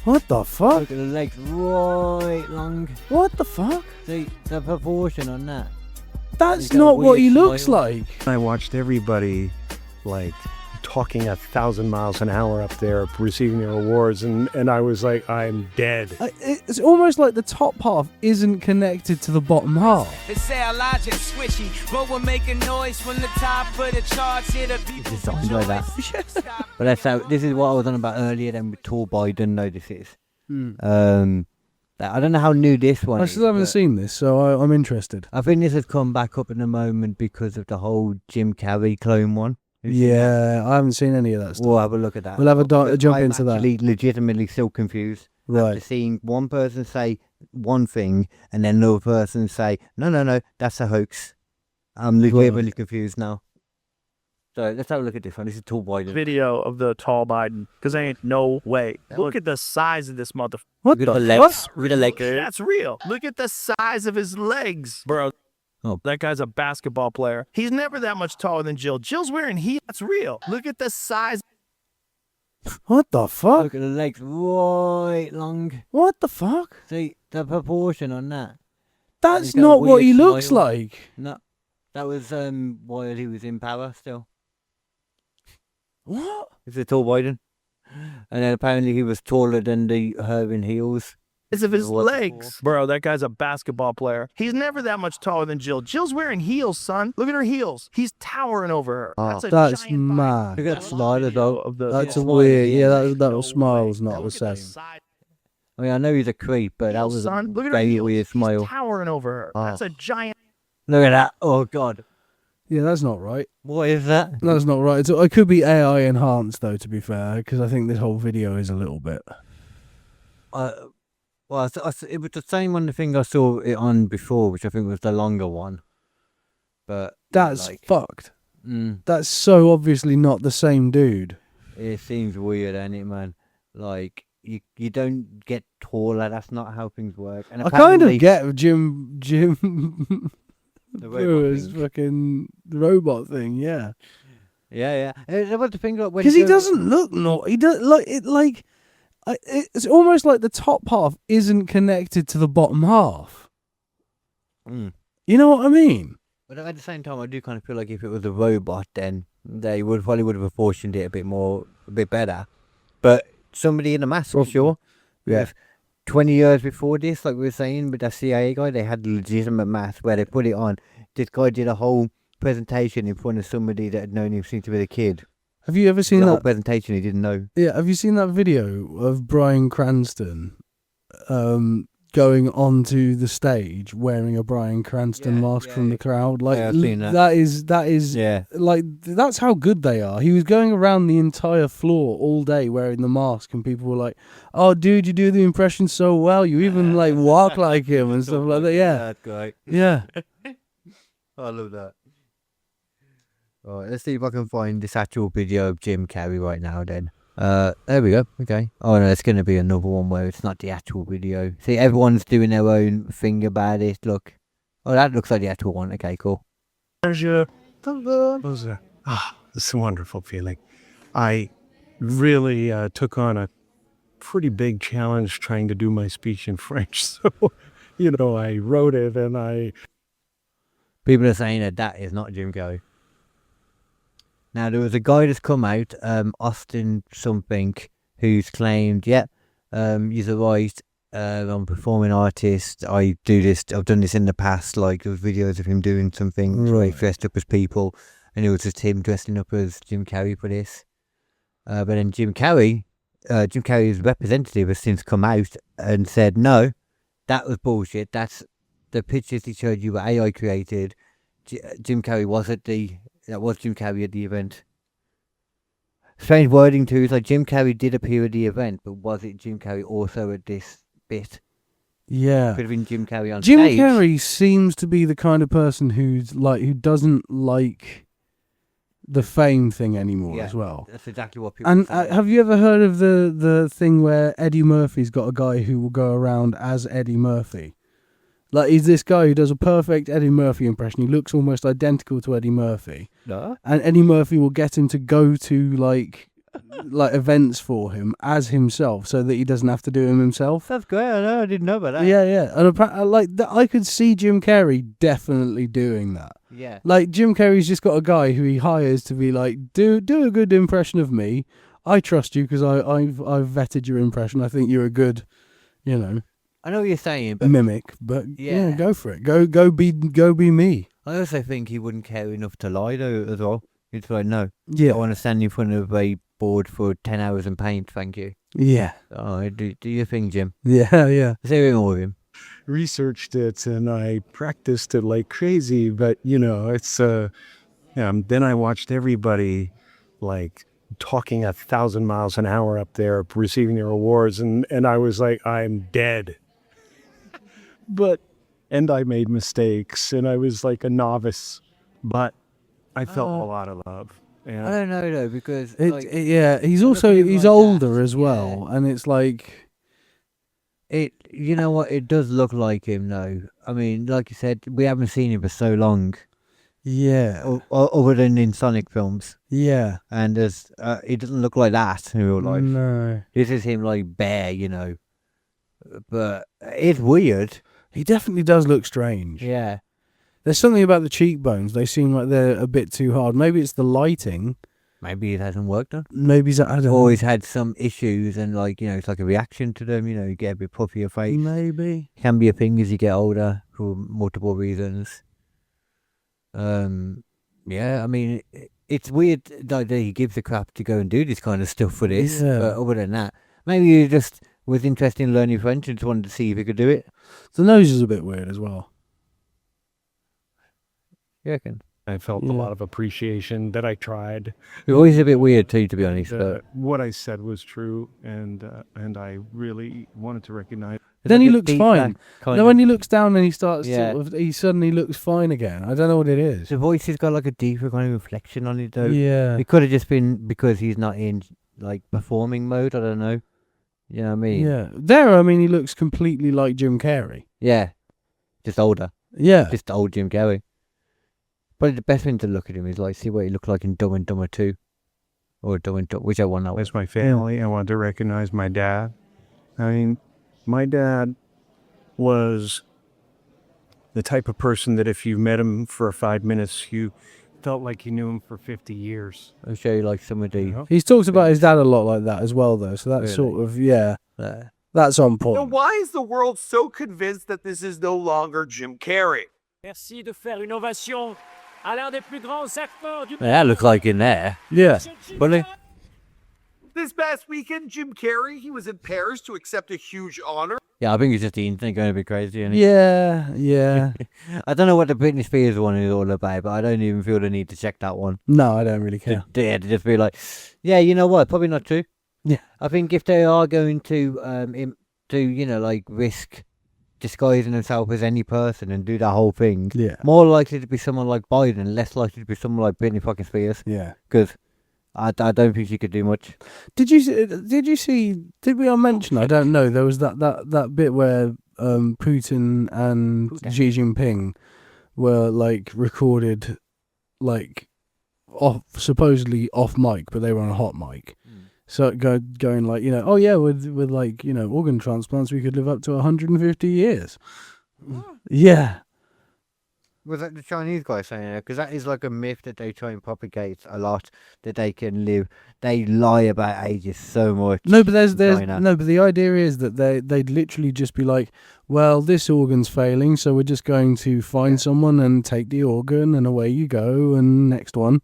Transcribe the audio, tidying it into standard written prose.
What the fuck? Look at the legs right long. What the fuck? See the proportion on that. That's not what he looks like. I watched everybody like talking 1,000 miles an hour up there receiving their awards, and I was like, I'm dead. It's almost like the top half isn't connected to the bottom half. They say our logic squishy, but we're making noise from the top of the charts. Here the people It sounds like that. But that's how. This is what I was on about earlier. Then with Tall Boy, I didn't know this is. I don't know how new this one I is. still haven't seen this, so I'm interested. I think this has come back up in the moment because of the whole Jim Carrey clone one. Yeah, I haven't seen any of that stuff. We'll have a look at that. We'll have a jump I'm into that. actually legitimately still confused. Right. After seeing one person say one thing and then another person say, no, that's a hoax. I'm legitimately confused now. So let's have a look at this one. This is Tall Biden. Video of the tall Biden, because there ain't no way. Look at the size of this motherfucker. What Look the at the legs. Look at the legs. That's real. Look at the size of his legs, bro. Oh. That guy's a basketball player. He's never that much taller than Jill. Jill's wearing heels. That's real. Look at the size. What the fuck? Look at the legs right long. What the fuck? See the proportion on that. That's He's got a not what weird he looks smile. like. No, that was while he was in power still. What? It's a Tall Biden. And then apparently he was taller than her in heels. Of his What legs. Bro, that guy's a basketball player. He's never that much taller than Jill. Jill's wearing heels, son. Look at her heels. He's towering over her. Oh, That's giant mad. Look at that smile as well. of the That's a smile weird. again. Yeah, that No smile's way. not the Look at the same. size I mean, I know he's a creep, but that heels, was son. a Look at her very heels. weird He's smile. towering over her. Oh. That's a giant. Look at that. Oh, God. Yeah, that's not right. What is that? That's not right. It could be AI enhanced, though, to be fair, because I think this whole video is a little bit. Well, it was the same on the thing I saw it on before, which I think was the longer one. But That's like, fucked. That's so obviously not the same dude. it seems weird, ain't it, man? Like you don't get taller. That's not how things work. And I kind of apparently get Jim the Brewer's robot thing. fucking robot thing, yeah. Yeah. That was the thing, like, when Because he goes- doesn't look not. He does like it. Like it's almost like the top half isn't connected to the bottom half. Mm. You know what I mean? But at the same time, I do kind of feel like if it was a robot, then they probably would have proportioned it a bit better. But somebody in a mask, for sure. Yeah. If 20 years before this, like we were saying, with that CIA guy, they had legitimate mask where they put it on. This guy did a whole presentation in front of somebody that had known him since he was a kid. Have you ever seen The whole that? presentation he didn't know. Yeah. Have you seen that video of Bryan Cranston, going onto the stage wearing a Bryan Cranston mask from the crowd? Like Yeah, I've seen that. That is. Yeah. Like, that's how good they are. He was going around the entire floor all day wearing the mask, and people were like, "Oh, dude, you do the impression so well. You even like walk like him and stuff like that." Yeah, That guy. yeah. I love that. Alright, let's see if I can find this actual video of Jim Carrey right now then. There we go. Okay. Oh no, it's going to be another one where it's not the actual video. See, everyone's doing their own thing about it. Look. Oh, that looks like the actual one. Okay, cool. It's a wonderful feeling. I really took on a pretty big challenge trying to do my speech in French. So, I wrote it and People are saying that is not Jim Carrey. Now, there was a guy that's come out, Austin something, who's claimed, he's a right, I'm a performing artist, I do this, I've done this in the past, like, there was videos of him doing something, where he dressed up as people, and it was just him dressing up as Jim Carrey for this. But then Jim Carrey's representative has since come out and said, no, that was bullshit, that's the pictures he showed you were AI created, Jim Carrey that was Jim Carrey at the event. Strange wording too, it's like Jim Carrey did appear at the event, but was it Jim Carrey also at this bit? Yeah. Could have been Jim Carrey on Jim stage. Carrey seems to be the kind of person who doesn't like the fame thing anymore as well. That's exactly what people And say. have you ever heard of the thing where Eddie Murphy's got a guy who will go around as Eddie Murphy? Like, he's this guy who does a perfect Eddie Murphy impression. He looks almost identical to Eddie Murphy. No? And Eddie Murphy will get him to go to, like, like events for him as himself, so that he doesn't have to do them himself. That's great. I know. I didn't know about that. Yeah, and I could see Jim Carrey definitely doing that. Yeah. Like Jim Carrey's just got a guy who he hires to be like, do a good impression of me. I trust you because I've vetted your impression. I think you're a good, I know what you're saying, but mimic. But Yeah. go for it. Go be me. I also think he wouldn't care enough to lie though as well. He'd be like, no, Yeah, I want to stand in front of a board for 10 hours and paint, thank you. yeah, Oh, do your thing, Jim. yeah. Say it more with him. Researched it and I practiced it like crazy, but it's then I watched everybody like talking 1,000 miles an hour up there receiving their awards, and I was like, I'm dead. And I made mistakes and I was like a novice, but I felt a lot of love. I And don't know though, because He's other also people he's like older that, as well, and it's like, you know what, it does look like him though. I mean, like you said, we haven't seen him for so long, yeah, other than in Sonic films, yeah. and he doesn't look like that in real life. No, This is him like bare, but it's weird. he definitely does look strange. Yeah. There's something about the cheekbones. They seem like they're a bit too hard. Maybe it's the lighting. Maybe it hasn't worked on. Maybe I don't know. Always had some issues, and it's like a reaction to them. You get a bit puffy your face. Maybe. Can be a thing as you get older for multiple reasons. Yeah, I mean, it's weird that he gives a crap to go and do this kind of stuff for this. Yeah. But other than that, maybe he just was interested in learning French and just wanted to see if he could do it. The nose is a bit weird as well. You reckon? I felt a Yeah. lot of appreciation that I tried. It's always a bit weird too, to be honest. But What I said was true, and I really wanted to recognize. Then like he a looks deep fine. back kind No, of- when he looks down and he starts, Yeah. he suddenly looks fine again. I don't know what it is. the voice has got like a deeper kind of reflection on it, though. Yeah. It could have just been because he's not in like performing mode. I don't know. You know what I mean? Yeah. There, I mean, he looks completely like Jim Carrey. Yeah. Just older. Yeah. Just old Jim Carrey. But the best thing to look at him is like see what he looked like in Dumb and Dumber 2. Or Dumb and Dumber, whichever one that was. As my family, I wanted to recognize my dad. I mean, my dad was the type of person that if you met him for 5 minutes, you felt like you knew him for 50 years. I'll show you like some of the... You know? He's talked about his dad a lot like that as well, though. So that's Really? sort of, yeah, There. that's on Now, point. why is the world so convinced that this is no longer Jim Carrey? Merci de faire une ovation à l'un des plus grands acteurs du That looked like in there. Yeah. Really? This past weekend, Jim Carrey, he was in Paris to accept a huge honor. Yeah, I think it's just the internet going a bit crazy. Isn't it? Yeah, yeah. I don't know what the Britney Spears one is all about, but I don't even feel the need to check that one. No, I don't really care. To just be like, yeah, you know what? Probably not true. Yeah. I think if they are going to like risk disguising themselves as any person and do that whole thing, Yeah. more likely to be someone like Biden, less likely to be someone like Britney fucking Spears. Yeah. Because I don't think she could do much. Did you see? Did we all mention? I don't know. There was that bit where Putin and Xi Jinping were like recorded, like supposedly off mic, but they were on a hot mic. So going like, oh yeah, with like, organ transplants, we could live up to 150 years. Yeah. Was that the Chinese guy saying that? Because that is like a myth that they try and propagate a lot, that they can live. They lie about ages so much. No, but there's China. no, but the idea is that they'd literally just be like, well, this organ's failing, so we're just going to find someone and take the organ, and away you go, and next one,